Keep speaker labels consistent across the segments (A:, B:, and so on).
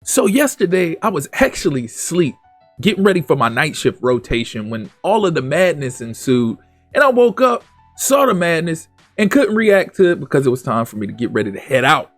A: So yesterday I was actually asleep, getting ready for my night shift rotation when all of the madness ensued, and I woke up, saw the madness, and couldn't react to it because it was time for me to get ready to head out.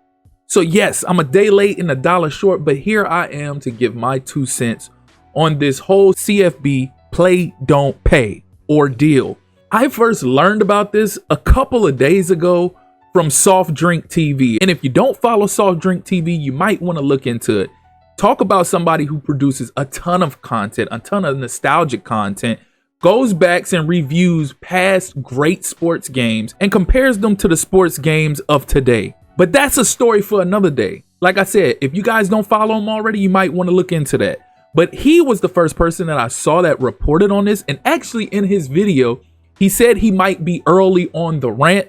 A: So yes, I'm a day late and $1 short, but here I am to give my 2 cents on this whole CFB play don't pay ordeal. I first learned about this a couple of days ago from Soft Drink TV, and if you don't follow Soft Drink TV, you might want to look into it. Talk about somebody who produces a ton of content, a ton of nostalgic content, goes back and reviews past great sports games and compares them to the sports games of today. But that's a story for another day. Like I said, if you guys don't follow him already, you might want to look into that. But he was the first person that I saw that reported on this. And actually in his video, he said he might be early on the rant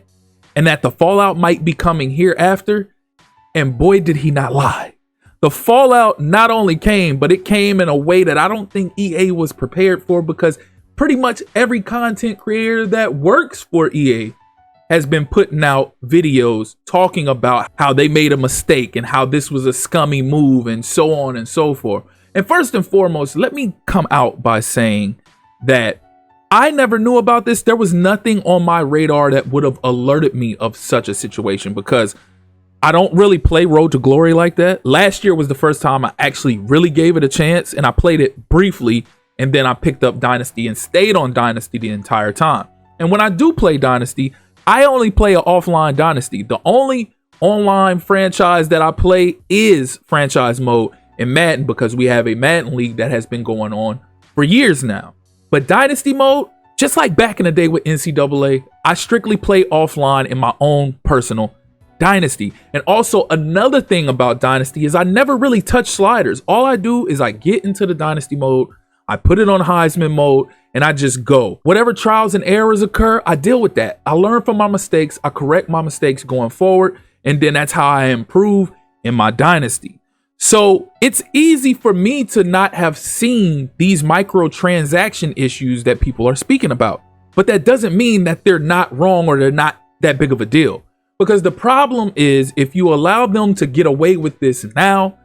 A: and that the fallout might be coming hereafter. And boy, did he not lie. The fallout not only came, but it came in a way that I don't think EA was prepared for, because pretty much every content creator that works for EA has been putting out videos talking about how they made a mistake and how this was a scummy move and so on and so forth. And first and foremost, let me come out by saying that I never knew about this. There was nothing on my radar that would have alerted me of such a situation, because I don't really play Road to Glory like that. Last year was the first time I actually really gave it a chance, and I played it briefly, and then I picked up Dynasty and stayed on Dynasty the entire time. And when I do play Dynasty, I only play an offline Dynasty. The only online franchise that I play is franchise mode in Madden, because we have a Madden league that has been going on for years now. But Dynasty mode, just like back in the day with NCAA, I strictly play offline in my own personal Dynasty. And also another thing about Dynasty is I never really touch sliders. All I do is I get into the Dynasty mode, I put it on Heisman mode, and I just go. Whatever trials and errors occur, I deal with that. I learn from my mistakes, I correct my mistakes going forward, and then that's how I improve in my Dynasty. So it's easy for me to not have seen these microtransaction issues that people are speaking about. But that doesn't mean that they're not wrong or they're not that big of a deal. Because the problem is, if you allow them to get away with this now,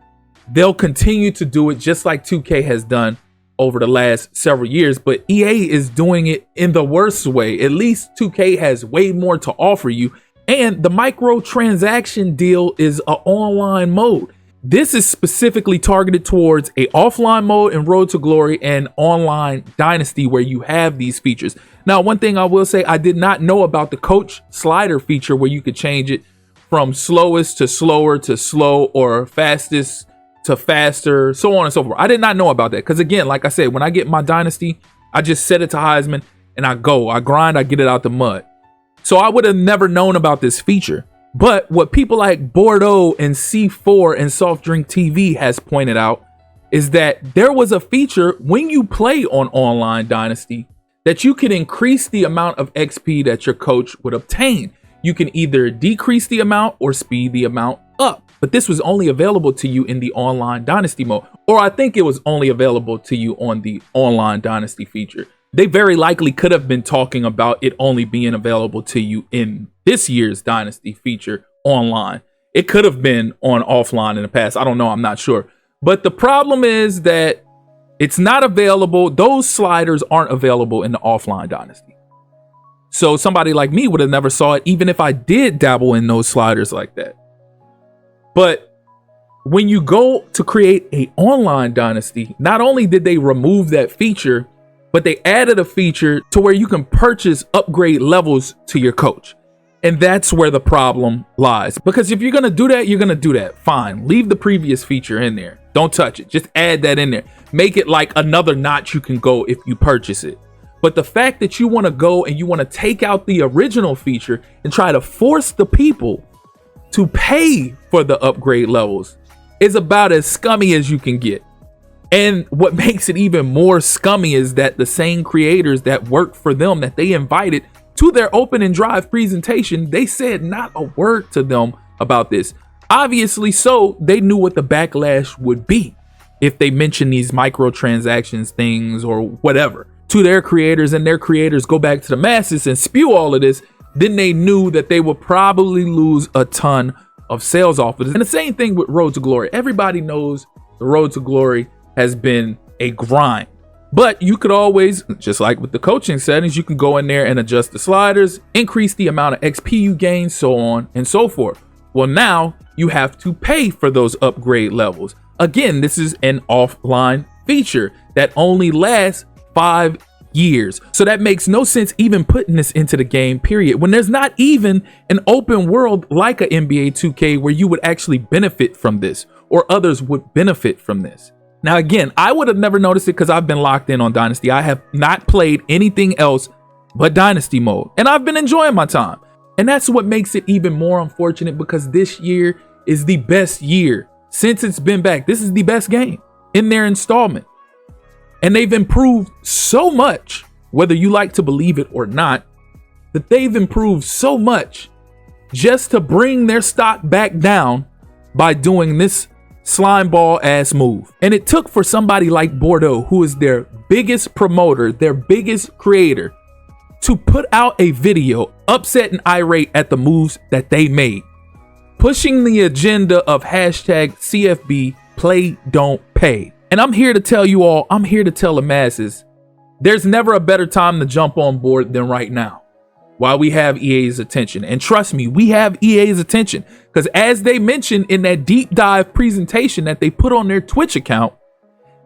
A: they'll continue to do it just like 2K has done over the last several years. But EA is doing it in the worst way. At least 2K has way more to offer you. And the microtransaction deal is an online mode. This is specifically targeted towards a offline mode in Road to Glory and online Dynasty, where you have these features. Now, one thing I will say, I did not know about the coach slider feature where you could change it from slowest to slower to slow, or fastest to faster, so on and so forth. I did not know about that, because again, like I said, when I get my Dynasty, I just set it to Heisman and I grind, I get it out the mud. So I would have never known about this feature. But what people like Bordeaux and C4 and Soft Drink TV has pointed out is that there was a feature when you play on online Dynasty that you can increase the amount of XP that your coach would obtain. You can either decrease the amount or speed the amount up. But this was only available to you in the online Dynasty mode. Or I think it was only available to you on the online Dynasty feature. They very likely could have been talking about it only being available to you in this year's Dynasty feature online. It could have been on offline in the past. I don't know. I'm not sure. But the problem is that it's not available. Those sliders aren't available in the offline Dynasty. So somebody like me would have never saw it, even if I did dabble in those sliders like that. But when you go to create an online Dynasty, not only did they remove that feature, but they added a feature to where you can purchase upgrade levels to your coach. And that's where the problem lies. Because if you're going to do that, you're going to do that. Fine. Leave the previous feature in there. Don't touch it. Just add that in there. Make it like another notch you can go if you purchase it. But the fact that you want to go and you want to take out the original feature and try to force the people to pay for the upgrade levels is about as scummy as you can get. And what makes it even more scummy is that the same creators that work for them, that they invited to their open and drive presentation, they said not a word to them about this. Obviously so, they knew what the backlash would be if they mention these microtransactions things or whatever to their creators, and their creators go back to the masses and spew all of this. Then they knew that they would probably lose a ton of sales off of this. And the same thing with Road to Glory. Everybody knows The road to glory has been a grind. But you could always, just like with the coaching settings, you can go in there and adjust the sliders, increase the amount of XP you gain, so on and so forth. Well, now you have to pay for those upgrade levels. Again, this is an offline feature that only lasts 5 years. So that makes no sense even putting this into the game, period, when there's not even an open world like a NBA 2K where you would actually benefit from this or others would benefit from this. Now, again, I would have never noticed it because I've been locked in on Dynasty. I have not played anything else but Dynasty mode, and I've been enjoying my time. And that's what makes it even more unfortunate, because this year is the best year since it's been back. This is the best game in their installment. And they've improved so much, whether you like to believe it or not, that they've improved so much just to bring their stock back down by doing this slime ball ass move. And it took for somebody like Bordeaux, who is their biggest promoter, their biggest creator, to put out a video upset and irate at the moves that they made, pushing the agenda of hashtag CFB play don't pay. And I'm here to tell you all, I'm here to tell the masses, there's never a better time to jump on board than right now, while we have EA's attention. And trust me, we have EA's attention, because as they mentioned in that deep dive presentation that they put on their Twitch account,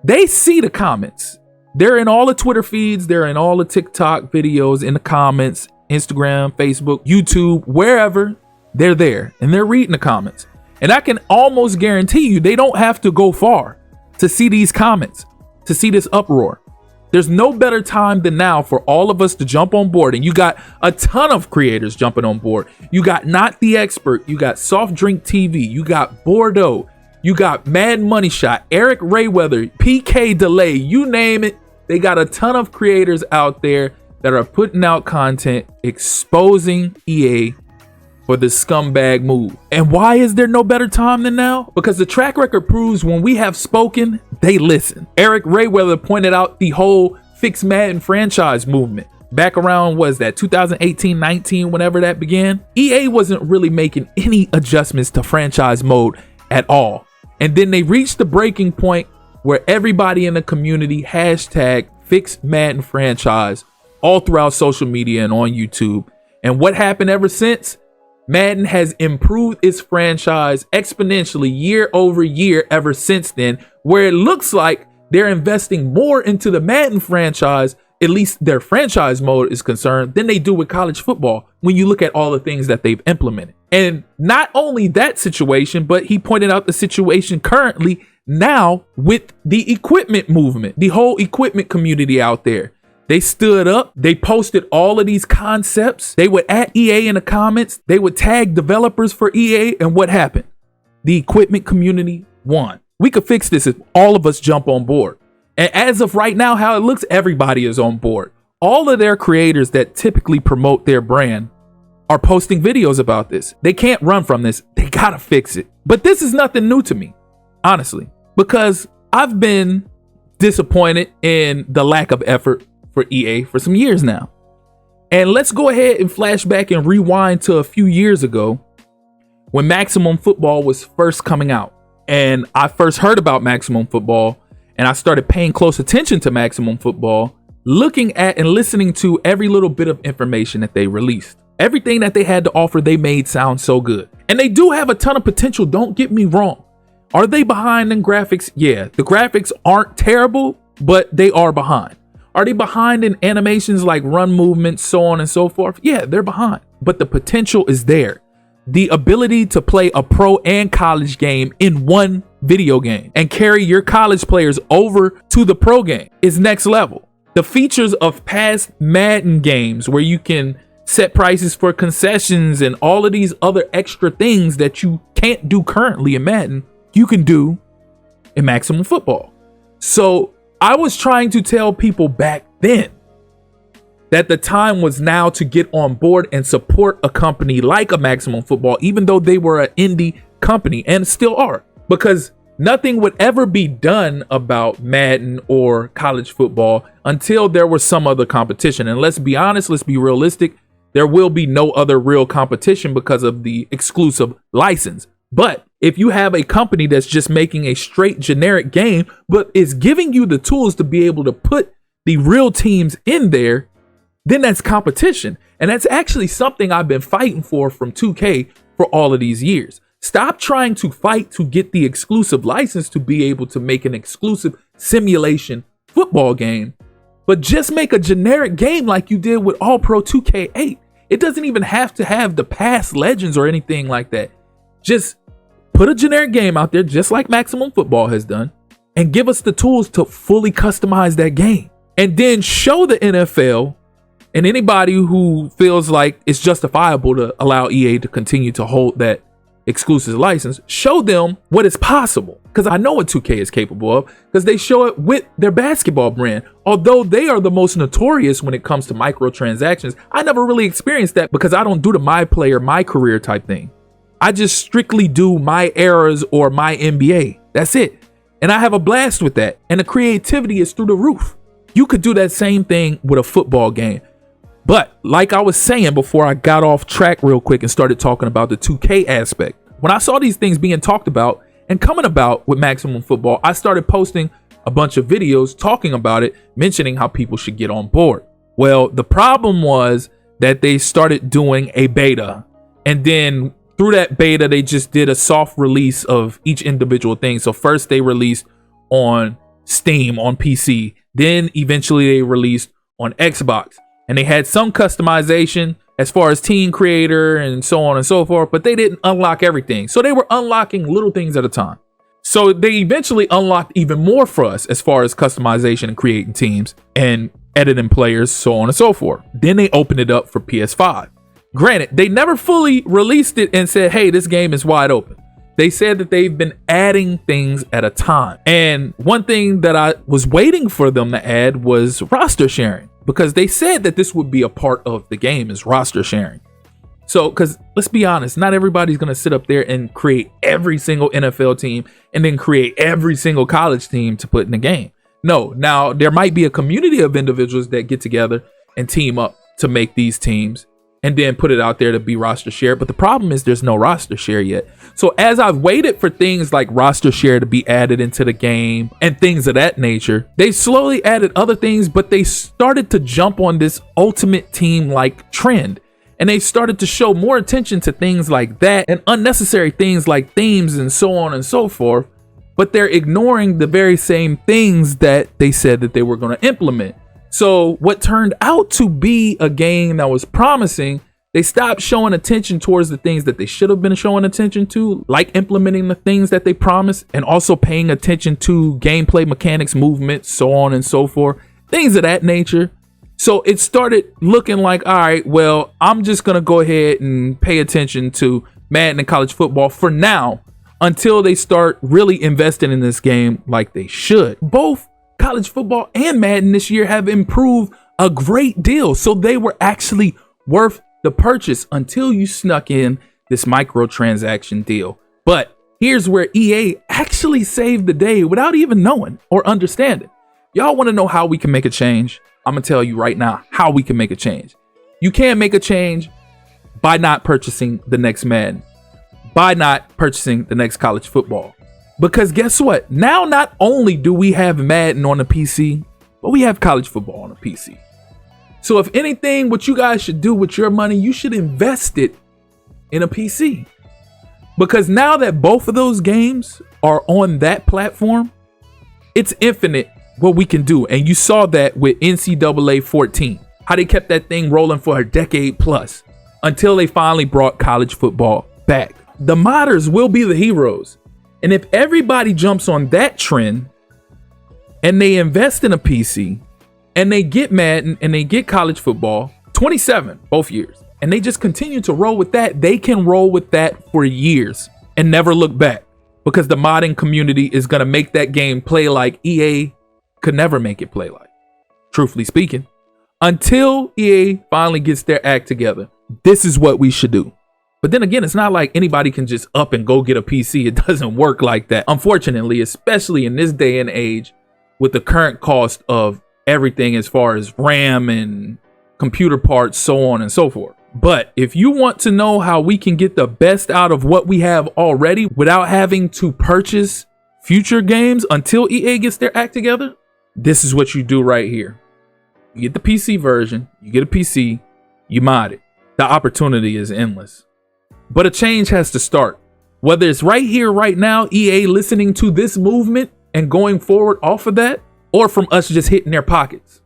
A: they see the comments. They're in all the Twitter feeds, they're in all the TikTok videos, in the comments, Instagram, Facebook, YouTube, wherever, they're there and they're reading the comments. And I can almost guarantee you they don't have to go far to see these comments, to see this uproar. There's no better time than now for all of us to jump on board. And you got a ton of creators jumping on board. You got Not the Expert, you got Soft Drink TV, you got Bordeaux, you got Mad Money Shot, Eric Rayweather, PK Delay, you name it. They got a ton of creators out there that are putting out content exposing EA for the scumbag move. And why is there no better time than now? Because the track record proves when we have spoken, they listen. Eric Rayweather pointed out the whole Fix Madden franchise movement back around, was that 2018-19, whenever that began. EA wasn't really making any adjustments to franchise mode at all. And then they reached the breaking point where everybody in the community hashtag Fix Madden franchise all throughout social media and on YouTube. And what happened ever since? Madden has improved its franchise exponentially year over year ever since then, where it looks like they're investing more into the Madden franchise, at least their franchise mode is concerned, than they do with college football when you look at all the things that they've implemented. And not only that situation, but he pointed out the situation currently now with the equipment movement, the whole equipment community out there. They stood up, they posted all of these concepts, they would at EA in the comments, they would tag developers for EA, and what happened? The equipment community won. We could fix this if all of us jump on board. And as of right now, how it looks, everybody is on board. All of their creators that typically promote their brand are posting videos about this. They can't run from this, they gotta fix it. But this is nothing new to me, honestly, because I've been disappointed in the lack of effort for EA for some years now. And let's go ahead and flash back and rewind to a few years ago when Maximum Football was first coming out. And I first heard about Maximum Football, and I started paying close attention to Maximum Football, looking at and listening to every little bit of information that they released. Everything that they had to offer, they made sound so good. And they do have a ton of potential, don't get me wrong. Are they behind in graphics? Yeah, the graphics aren't terrible, but they are behind. Are they behind in animations like run movements, so on and so forth? Yeah, they're behind, but the potential is there. The ability to play a pro and college game in one video game and carry your college players over to the pro game is next level. The features of past Madden games where you can set prices for concessions and all of these other extra things that you can't do currently in Madden, you can do in Maximum Football. So I was trying to tell people back then that the time was now to get on board and support a company like a Maximum Football, even though they were an indie company and still are, because nothing would ever be done about Madden or college football until there was some other competition. And let's be honest, let's be realistic, there will be no other real competition because of the exclusive license. But if you have a company that's just making a straight generic game, but is giving you the tools to be able to put the real teams in there, then that's competition. And that's actually something I've been fighting for from 2K for all of these years. Stop trying to fight to get the exclusive license to be able to make an exclusive simulation football game, but just make a generic game like you did with All Pro 2K8. It doesn't even have to have the past legends or anything like that. Just put a generic game out there, just like Maximum Football has done, and give us the tools to fully customize that game. And then show the NFL and anybody who feels like it's justifiable to allow EA to continue to hold that exclusive license, show them what is possible. Because I know what 2K is capable of, because they show it with their basketball brand. Although they are the most notorious when it comes to microtransactions, I never really experienced that because I don't do the my player, my career type thing. I just strictly do my eras or my NBA. That's it. And I have a blast with that. And the creativity is through the roof. You could do that same thing with a football game. But like I was saying before I got off track real quick and started talking about the 2K aspect, when I saw these things being talked about and coming about with Maximum Football, I started posting a bunch of videos talking about it, mentioning how people should get on board. Well, the problem was that they started doing a beta, and then through that beta, they just did a soft release of each individual thing. So first they released on Steam on PC, then eventually they released on Xbox. And they had some customization as far as team creator and so on and so forth, but they didn't unlock everything. So they were unlocking little things at a time. So they eventually unlocked even more for us as far as customization and creating teams and editing players, so on and so forth. Then they opened it up for PS5. Granted, they never fully released it and said, hey, this game is wide open. They said that they've been adding things at a time. And one thing that I was waiting for them to add was roster sharing, because they said that this would be a part of the game, is roster sharing. So, because let's be honest, not everybody's going to sit up there and create every single NFL team and then create every single college team to put in the game. No, now there might be a community of individuals that get together and team up to make these teams and then put it out there to be roster share. But the problem is there's no roster share yet. So as I've waited for things like roster share to be added into the game and things of that nature, they slowly added other things, but they started to jump on this ultimate team like trend. And they started to show more attention to things like that and unnecessary things like themes and so on and so forth. But they're ignoring the very same things that they said that they were going to implement. So what turned out to be a game that was promising, they stopped showing attention towards the things that they should have been showing attention to, like implementing the things that they promised and also paying attention to gameplay mechanics, movements, so on and so forth, things of that nature. So it started looking like, all right, well, I'm just going to go ahead and pay attention to Madden and college football for now until they start really investing in this game like they should. Both college football and Madden this year have improved a great deal. So they were actually worth the purchase until you snuck in this microtransaction deal. But here's where EA actually saved the day without even knowing or understanding. Y'all want to know how we can make a change? I'm going to tell you right now how we can make a change. You can make a change by not purchasing the next Madden, by not purchasing the next college football. Because guess what? Now, not only do we have Madden on the PC, but we have college football on the PC. So if anything, what you guys should do with your money, you should invest it in a PC. Because now that both of those games are on that platform, it's infinite what we can do. And you saw that with NCAA 14, how they kept that thing rolling for a decade plus until they finally brought college football back. The modders will be the heroes. And if everybody jumps on that trend and they invest in a PC and they get Madden and they get college football, 27 both years, and they just continue to roll with that, they can roll with that for years and never look back, because the modding community is going to make that game play like EA could never make it play like. Truthfully speaking, until EA finally gets their act together, this is what we should do. But then again, it's not like anybody can just up and go get a PC. It doesn't work like that. Unfortunately, especially in this day and age with the current cost of everything as far as RAM and computer parts, so on and so forth. But if you want to know how we can get the best out of what we have already without having to purchase future games until EA gets their act together, this is what you do right here. You get the PC version, you get a PC, you mod it. The opportunity is endless. But a change has to start. Whether it's right here, right now, EA listening to this movement and going forward off of that, or from us just hitting their pockets.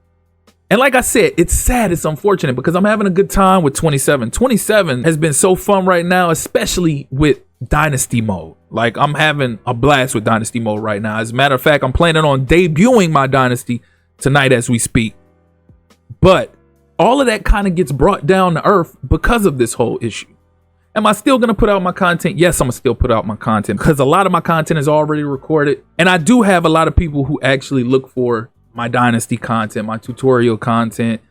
A: And like I said, it's sad, it's unfortunate because I'm having a good time with 27. 27 has been so fun right now, especially with Dynasty mode. Like, I'm having a blast with Dynasty mode right now. As a matter of fact, I'm planning on debuting my Dynasty tonight as we speak. But all of that kind of gets brought down to earth because of this whole issue. Am I still going to put out my content? Yes, I'm going to still put out my content because a lot of my content is already recorded. And I do have a lot of people who actually look for my Dynasty content, my tutorial content,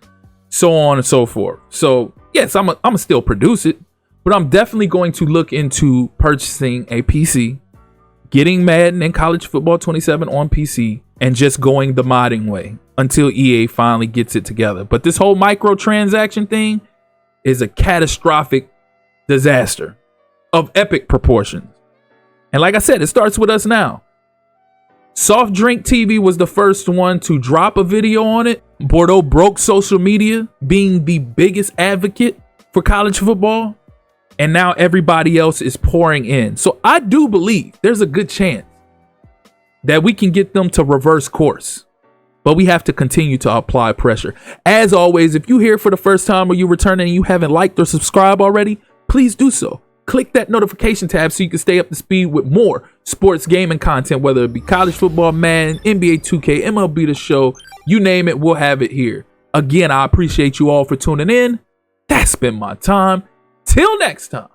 A: so on and so forth. So yes, I'm gonna still produce it, but I'm definitely going to look into purchasing a PC, getting Madden and College Football 27 on PC, and just going the modding way until EA finally gets it together. But this whole microtransaction thing is a catastrophic disaster of epic proportions. And like I said, it starts with us now. Soft Drink TV was the first one to drop a video on it. Bordeaux broke social media, being the biggest advocate for college football. And now everybody else is pouring in. So I do believe there's a good chance that we can get them to reverse course. But we have to continue to apply pressure. As always, if you're here for the first time or you're returning and you haven't liked or subscribed already, please do so. Click that notification tab so you can stay up to speed with more sports gaming content, whether it be college football, Madden, NBA 2K, MLB The Show, you name it, we'll have it here. Again, I appreciate you all for tuning in. That's been my time. Till next time.